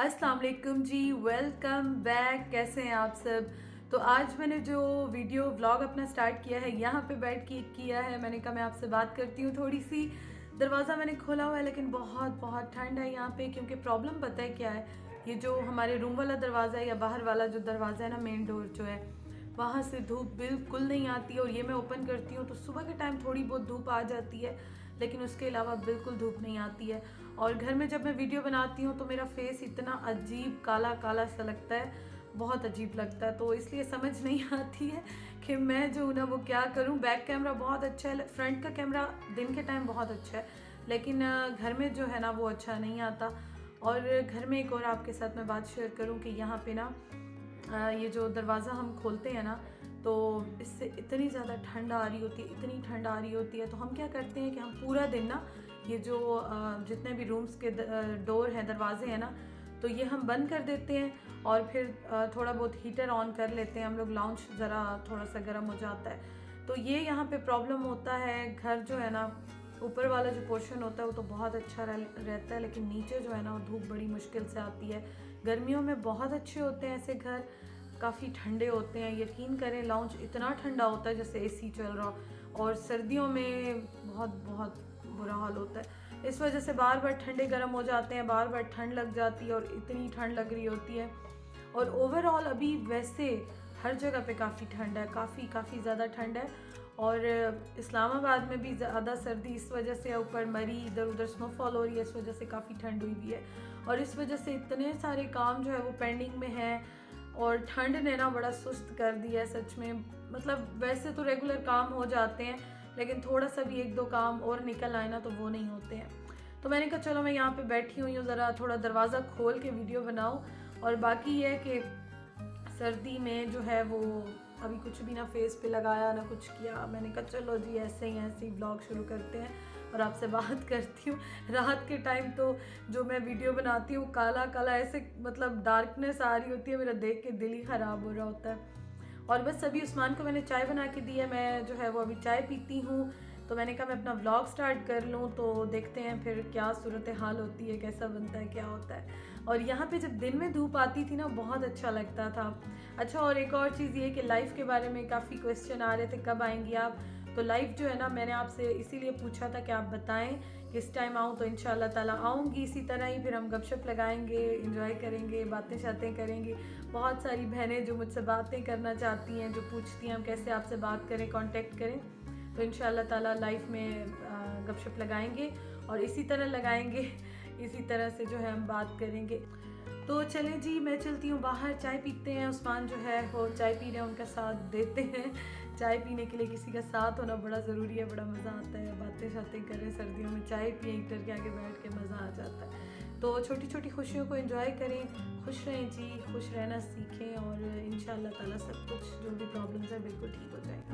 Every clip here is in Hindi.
अस्सलाम वालेकुम जी, वेलकम बैक। कैसे हैं आप सब? तो आज मैंने जो वीडियो व्लॉग अपना स्टार्ट किया है यहाँ पे बैठ के किया है। मैंने कहा मैं आपसे बात करती हूँ थोड़ी सी। दरवाज़ा मैंने खोला हुआ है लेकिन बहुत बहुत ठंड है यहाँ पे, क्योंकि प्रॉब्लम पता है क्या है। ये जो हमारे रूम वाला दरवाज़ा है या बाहर वाला जो दरवाज़ा है ना, मेन डोर जो है, वहाँ से धूप बिल्कुल नहीं आती है। और ये मैं ओपन करती हूँ तो सुबह के टाइम थोड़ी बहुत धूप आ जाती है, लेकिन उसके अलावा बिल्कुल धूप नहीं आती है। और घर में जब मैं वीडियो बनाती हूँ तो मेरा फेस इतना अजीब काला काला सा लगता है, बहुत अजीब लगता है। तो इसलिए समझ नहीं आती है कि मैं जो हूँ ना वो क्या करूँ। बैक कैमरा बहुत अच्छा है, फ्रंट का कैमरा दिन के टाइम बहुत अच्छा है, लेकिन घर में जो है ना वो अच्छा नहीं आता। और घर में एक और आपके साथ मैं बात शेयर करूँ कि यहाँ पे ना ये जो दरवाज़ा हम खोलते हैं ना, तो इससे इतनी ज़्यादा ठंड आ रही होती है, इतनी ठंड आ रही होती है। तो हम क्या करते हैं कि हम पूरा दिन ना ये जो जितने भी रूम्स के डोर हैं, दरवाजे हैं ना, तो ये हम बंद कर देते हैं और फिर थोड़ा बहुत हीटर ऑन कर लेते हैं हम लोग। लाउंज ज़रा थोड़ा सा गर्म हो जाता है। तो ये यहाँ पे प्रॉब्लम होता है। घर जो है ना, ऊपर वाला जो पोर्शन होता है वो तो बहुत अच्छा रहता है, लेकिन नीचे जो है ना वो धूप बड़ी मुश्किल से आती है। गर्मियों में बहुत अच्छे होते हैं ऐसे घर, काफ़ी ठंडे होते हैं। यकीन करें, लाउंज इतना ठंडा होता है जैसे एसी चल रहा हो। और सर्दियों में बहुत बहुत बुरा हाल होता है। इस वजह से बार बार ठंडे गर्म हो जाते हैं, बार बार ठंड लग जाती है और इतनी ठंड लग रही होती है। और ओवरऑल अभी वैसे हर जगह पे काफ़ी ठंड है, काफ़ी ज़्यादा ठंड है। और इस्लामाबाद में भी ज़्यादा सर्दी इस वजह से, ऊपर मरी इधर उधर स्नोफॉल हो रही है, इस वजह से काफ़ी ठंड हुई भी है। और इस वजह से इतने सारे काम जो है वो पेंडिंग में हैं। और ठंड ने ना बड़ा सुस्त कर दिया है सच में। मतलब वैसे तो रेगुलर काम हो जाते हैं, लेकिन थोड़ा सा भी एक दो काम और निकल आए ना तो वो नहीं होते हैं। तो मैंने कहा चलो मैं यहाँ पे बैठी हुई हूँ, ज़रा थोड़ा दरवाज़ा खोल के वीडियो बनाऊँ। और बाकी ये है कि सर्दी में जो है वो अभी कुछ भी ना फेस पे लगाया ना कुछ किया। मैंने कहा चलो जी ऐसे ही व्लॉग शुरू करते हैं और आपसे बात करती हूँ। रात के टाइम तो जो मैं वीडियो बनाती हूँ काला काला ऐसे, मतलब डार्कनेस आ रही होती है, मेरा देख के दिल ही ख़राब हो रहा होता है। और बस अभी उस्मान को मैंने चाय बना के दी है, मैं जो है वो अभी चाय पीती हूँ। तो मैंने कहा मैं अपना व्लॉग स्टार्ट कर लूँ, तो देखते हैं फिर क्या सूरत हाल होती है, कैसा बनता है, क्या होता है। और यहाँ पे जब दिन में धूप आती थी ना बहुत अच्छा लगता था। अच्छा, और एक और चीज़ ये कि लाइफ के बारे में काफ़ी क्वेश्चन आ रहे थे, कब आएंगी आप। तो लाइफ जो है ना, मैंने आपसे इसीलिए पूछा था कि आप बताएं किस टाइम आऊँ, तो इंशाल्लाह ताला आऊँगी इसी तरह ही। फिर हम गपशप लगाएंगे, इंजॉय करेंगे, बातें शातें करेंगे। बहुत सारी बहनें जो मुझसे बातें करना चाहती हैं, जो पूछती हैं हम कैसे आपसे बात करें, कांटेक्ट करें, तो इंशाल्लाह ताला लाइफ में गपशप लगाएंगे और इसी तरह लगाएंगे, इसी तरह से जो है हम बात करेंगे। तो चलें जी, मैं चलती हूँ बाहर, चाय पीते हैं। उस्मान जो है वो चाय पी रहे हैं, उनका साथ देते हैं। चाय पीने के लिए किसी का साथ होना बड़ा ज़रूरी है, बड़ा मज़ा आता है। बातें शातें करें, सर्दियों में चाय पिए हीटर के आगे बैठ के, मज़ा आ जाता है। तो छोटी छोटी खुशियों को एंजॉय करें, खुश रहें जी, खुश रहना सीखें और इंशाल्लाह ताला सब कुछ जो भी प्रॉब्लम्स है बिल्कुल ठीक हो जाएगा।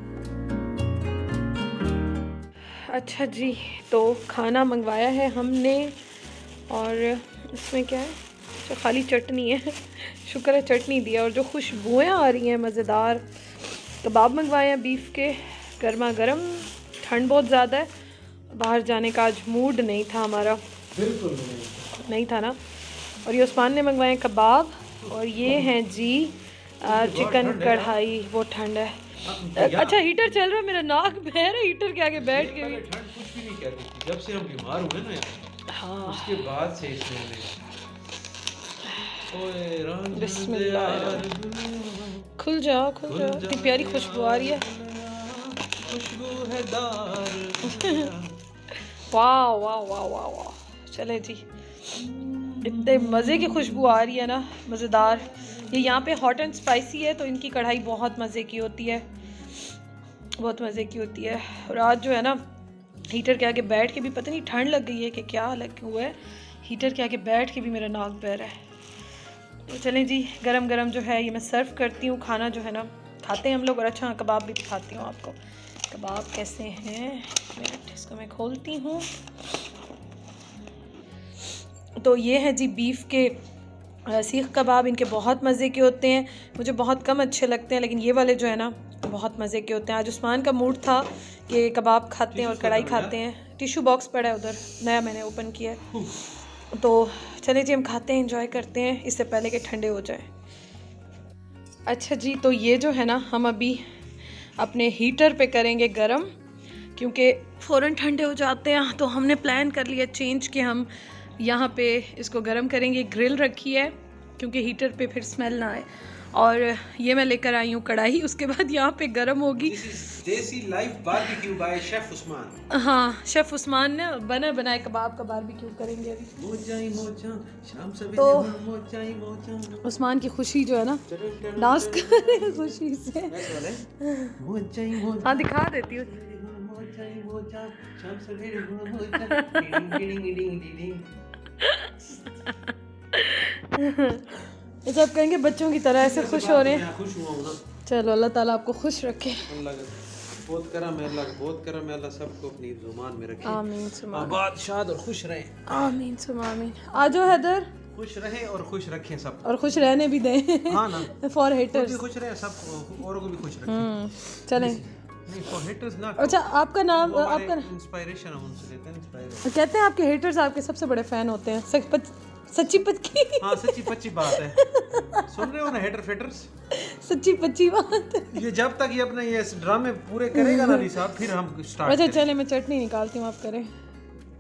अच्छा जी, तो खाना मंगवाया है हमने और इसमें क्या है, जो खाली चटनी है। शुक्र है चटनी दिया। और जो खुशबुएं आ रही हैं मज़ेदार, कबाब मंगवाए हैं बीफ के, गर्मा गर्म। ठंड बहुत ज़्यादा है, बाहर जाने का आज मूड नहीं था हमारा, बिल्कुल नहीं था ना। और ये उस्मान ने मंगवाए हैं कबाब, और ये हैं जी चिकन कढ़ाई। वो ठंड है। अच्छा, हीटर चल रहा है, मेरा नाक बह रहा है हीटर के आगे बैठ के भी। ठंड कुछ भी नहीं कहती थी, जब से हम बीमार हुए ना यार, हाँ, उसके बाद से इसने बिस्मिल्लाह। खुल जा खुल जा, इतनी प्यारी खुशबू आ रही है। खुशबू है दार। वाह वाह वाह वाह वाह। चले जी, इतने मज़े की खुशबू आ रही है ना, मज़ेदार। ये यहाँ पे हॉट एंड स्पाइसी है, तो इनकी कढ़ाई बहुत मज़े की होती है, बहुत मज़े की होती है। और आज जो है ना, हीटर के आगे बैठ के भी पता नहीं ठंड लग गई है कि क्या लग हुआ है, हीटर के आगे बैठ के भी मेरा नाक बह रहा है। तो चलें जी, गरम गरम जो है ये मैं सर्व करती हूँ। खाना जो है ना खाते हैं हम लोग। और अच्छा, कबाब भी दिखाती हूँ आपको, कबाब कैसे हैं। मिनट, इसको मैं खोलती हूँ। तो ये है जी बीफ के सीख कबाब। इनके बहुत मज़े के होते हैं, मुझे बहुत कम अच्छे लगते हैं, लेकिन ये वाले जो है ना बहुत मज़े के होते हैं। आज उस्मान का मूड था कि कबाब खाते हैं और कढ़ाई खाते हैं। टिशू बॉक्स पड़ा है उधर, नया मैंने ओपन किया है। तो चले जी हम खाते हैं, एंजॉय करते हैं इससे पहले कि ठंडे हो जाए। अच्छा जी, तो ये जो है ना हम अभी अपने हीटर पे करेंगे गरम, क्योंकि फ़ौरन ठंडे हो जाते हैं। तो हमने प्लान कर लिया चेंज कि हम यहाँ पे इसको गरम करेंगे। ग्रिल रखी है क्योंकि हीटर पे फिर स्मेल ना आए। और ये मैं लेकर आई हूँ कढ़ाई, उसके बाद यहाँ पे गरम होगी। देसी live barbecue by chef Usman. हाँ, शेफ़ उस्मान ने बना बनाए कबाब का बारबेक्यू करेंगे अभी। शाम सवेरे तो मोजा। उस्मान की खुशी जो है ना, डांस कर रहे हैं खुशी से। हाँ दिखा देती हूँ। जैसे आप कहेंगे बच्चों की तरह ऐसे खुश हो रहे हैं। खुश हुआ हूं ना। चलो अल्लाह ताला आपको खुश रखे। अल्लाह का बहुत करम है, अल्लाह का बहुत करम है। अल्लाह सबको अपनी जुबान में रखे। आमीन सुमा आबाद शाद और खुश रहें। आमीन सुमा आमीन। आ जाओ हैदर। खुश रहें और खुश रखें सब, और खुश रहने भी दें। हाँ ना, फॉर खुद हेटर्स। भी खुश रहें, सब औरों को भी खुश रखें। चलें। नहीं फॉर हेटर्स ना। अच्छा आपका नाम, आपका इंस्पायरेशन है, उनसे लेते हैं इंस्पायर। कहते हैं आपके हेटर्स आपके सबसे बड़े फैन होते हैं। सच्ची पक्की। हाँ सच्ची पच्ची बात है। सुन रहे हो ना हेटर फेटर्स, सच्ची पच्ची बात। ये जब तक ये अपने ये ड्रामे पूरे करेगा ना निसाब, फिर हम स्टार्ट। अच्छा चले मैं चटनी निकालती हूँ, आप करें।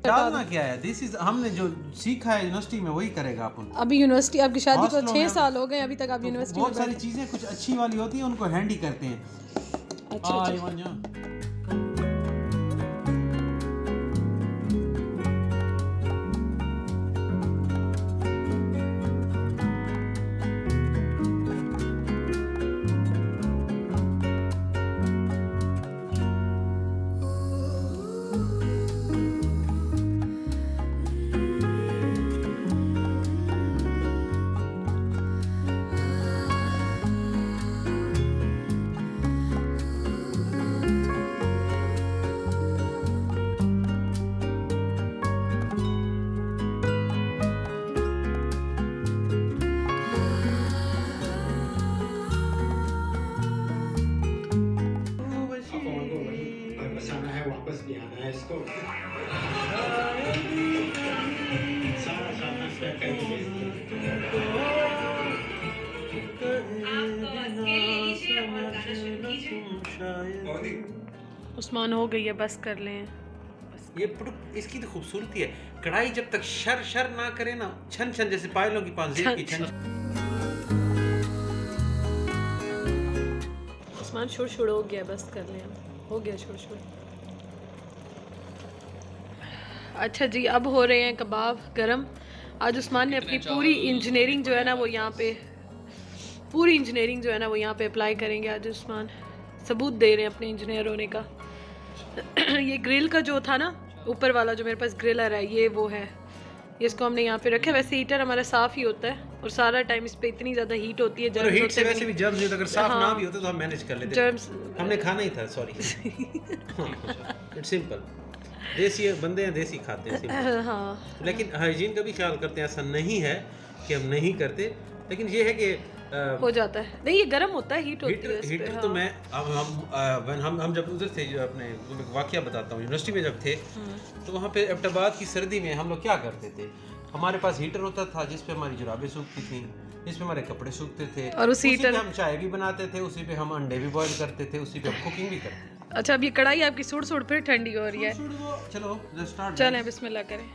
डालना क्या है, दिस इज हमने जो सीखा है यूनिवर्सिटी में वही करेगा अपन। अभी यूनिवर्सिटी, आपकी शादी को हॉस्टलों 6 में साल हो गए, अभी तक आप यूनिवर्सिटी में बहुत सारी चीजें कुछ अच्छी वाली होती हैं, उनको हैंडी करते हैं। अच्छा वापस भी आना है इसको। सारा सामान पैक करके भेज दिया। उस्मान हो गई है, बस कर लें। ये इसकी तो खूबसूरती है, कढ़ाई जब तक शर शर ना करे ना, छन छन जैसे पायलों की पांजेब की छन। उस्मान शुड़ शुड़ हो गया, बस कर लें, हो गया शुड़ शुड़। अच्छा जी, अब हो रहे हैं कबाब गरम। आज उस्मान ने अपनी पूरी इंजीनियरिंग जो है ना वो यहाँ पे, पूरी इंजीनियरिंग जो है ना वो यहाँ पे अप्लाई करेंगे। आज उस्मान सबूत दे रहे हैं अपने इंजीनियर होने का। ये ग्रिल का जो था ना, ऊपर वाला जो मेरे पास ग्रिलर है, ये वो है, इसको हमने यहाँ पे रखा है। वैसे हीटर हमारा साफ़ ही होता है और सारा टाइम इस पे इतनी ज़्यादा हीट होती है, जर्म्स होते हैं। वैसे भी जर्म्स होते, अगर साफ ना भी होते तो हम मैनेज कर लेते। जर्म्स हमने खाना ही था, सॉरी। इट्स सिंपल, देसी बंदे हैं, देसी खाते हैं। हाँ, लेकिन हाइजीन का भी ख्याल करते हैं। ऐसा नहीं है कि हम नहीं करते, लेकिन ये है कि हो जाता है। नहीं, ये गर्म होता है, हीट होती है इस पे। हीटर तो मैं अब हम जब उधर थे, जो अपने वाकया बताता हूँ, यूनिवर्सिटी में जब थे तो वहाँ पे एबटाबाद की सर्दी में हम लोग क्या करते थे, हमारे पास हीटर होता था जिस पे हमारी जुराबें सूखती थी, जिस पे हमारे कपड़े सूखते थे, और उसी हीटर पे हम चाय भी बनाते थे, उसी पे हम अंडे भी बॉईल करते थे, उसी पे हम कुकिंग भी करते थे। अच्छा, अब ये कढ़ाई आपकी सुड़ सुड़ फिर ठंडी हो रही है। चलो स्टार्ट, चलें बिस्मिल्लाह करें।